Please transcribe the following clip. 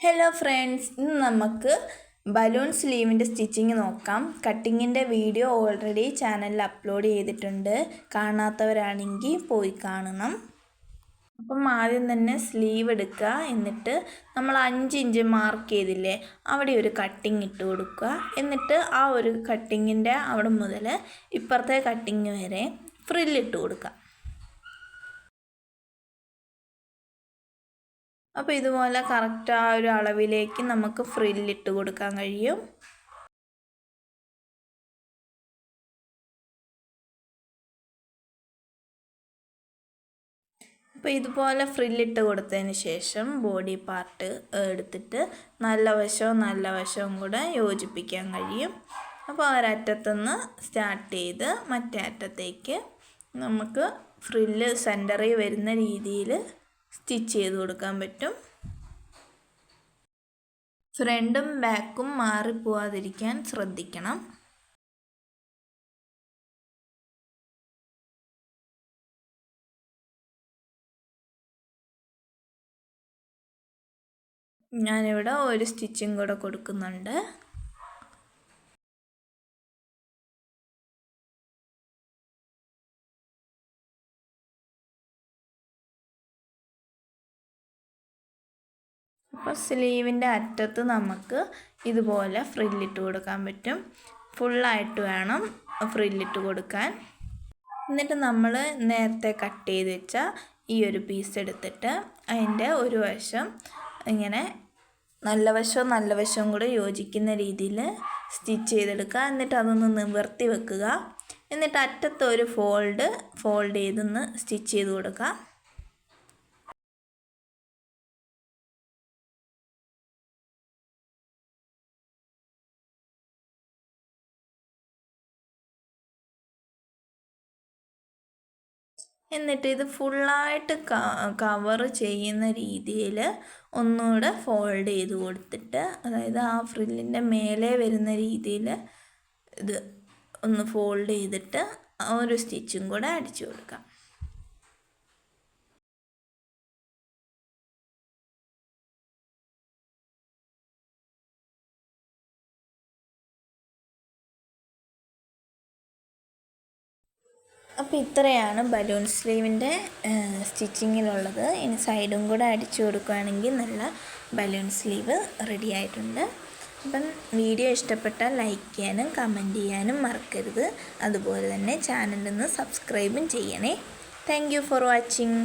Hello friends, ഇന്ന് നമുക്ക് balloon സ്ലീവിൻ്റെ സ്റ്റിച്ചിങ് നോക്കാം. കട്ടിങ്ങിൻ്റെ വീഡിയോ ഓൾറെഡി ചാനലിൽ അപ്ലോഡ് ചെയ്തിട്ടുണ്ട്. കാണാത്തവരാണെങ്കിൽ പോയി കാണണം. അപ്പം ആദ്യം തന്നെ സ്ലീവ് എടുക്കുക. എന്നിട്ട് നമ്മൾ 5 ഇഞ്ച് മാർക്ക് ചെയ്തില്ലേ, അവിടെ ഒരു കട്ടിങ് ഇട്ട് കൊടുക്കുക. എന്നിട്ട് ആ ഒരു കട്ടിങ്ങിൻ്റെ അവിടെ മുതൽ ഇപ്പുറത്തെ കട്ടിങ് വരെ ഫ്രില്ലിട്ട് കൊടുക്കുക. അപ്പോൾ ഇതുപോലെ കറക്റ്റ് ആ ഒരു അളവിലേക്ക് നമുക്ക് ഫ്രില്ലിട്ട് കൊടുക്കാൻ കഴിയും. അപ്പോൾ ഇതുപോലെ ഫ്രില്ലിട്ട് കൊടുത്തതിന് ശേഷം ബോഡി പാർട്ട് എടുത്തിട്ട് നല്ല വശവും കൂടെ യോജിപ്പിക്കാൻ കഴിയും. അപ്പോൾ ഒരറ്റത്തുനിന്ന് സ്റ്റാർട്ട് ചെയ്ത് മറ്റേ അറ്റത്തേക്ക് നമുക്ക് ഫ്രില്ല് സെൻറ്ററിൽ വരുന്ന രീതിയിൽ സ്റ്റിച്ച് ചെയ്ത് കൊടുക്കാൻ പറ്റും. ഫ്രണ്ടും ബാക്കും മാറിപ്പോവാതിരിക്കാൻ ശ്രദ്ധിക്കണം. ഞാനിവിടെ ഒരു സ്റ്റിച്ചും കൂടെ കൊടുക്കുന്നുണ്ട്. അപ്പോൾ സ്ലീവിൻ്റെ അറ്റത്ത് നമുക്ക് ഇതുപോലെ ഫ്രില്ലിട്ട് കൊടുക്കാൻ പറ്റും. ഫുള്ളായിട്ട് വേണം ഫ്രില്ലിട്ട് കൊടുക്കാൻ. എന്നിട്ട് നമ്മൾ നേരത്തെ കട്ട് ചെയ്ത് വെച്ച ഈ ഒരു പീസ് എടുത്തിട്ട് അതിൻ്റെ ഒരു വശം ഇങ്ങനെ നല്ല വശവും കൂടെ യോജിക്കുന്ന രീതിയിൽ സ്റ്റിച്ച് ചെയ്തെടുക്കുക. എന്നിട്ട് അതൊന്ന് നിവർത്തി വെക്കുക. എന്നിട്ട് അറ്റത്ത് ഒരു ഫോൾഡ് ചെയ്തൊന്ന് സ്റ്റിച്ച് ചെയ്ത് കൊടുക്കുക. എന്നിട്ട് ഇത് ഫുള്ളായിട്ട് കവർ ചെയ്യുന്ന രീതിയിൽ ഒന്നുകൂടെ ഫോൾഡ് ചെയ്ത് കൊടുത്തിട്ട്, അതായത് ആ ഫ്രില്ലിൻ്റെ മേലെ വരുന്ന രീതിയിൽ ഇത് ഒന്ന് ഫോൾഡ് ചെയ്തിട്ട് ഒരു സ്റ്റിച്ചും കൂടെ അടിച്ചു കൊടുക്കാം. അപ്പോൾ ഇത്രയാണ് ബലൂൺ സ്ലീവിൻ്റെ സ്റ്റിച്ചിങ്ങിലുള്ളത്. ഇനി സൈഡും കൂടെ അടിച്ചു കൊടുക്കുകയാണെങ്കിൽ നല്ല ബലൂൺ സ്ലീവ് റെഡി ആയിട്ടുണ്ട്. അപ്പം വീഡിയോ ഇഷ്ടപ്പെട്ടാൽ ലൈക്ക് ചെയ്യാനും കമൻറ്റ് ചെയ്യാനും മറക്കരുത്. അതുപോലെ തന്നെ ചാനലിൽ നിന്ന് സബ്സ്ക്രൈബും ചെയ്യണേ. Thank you for watching.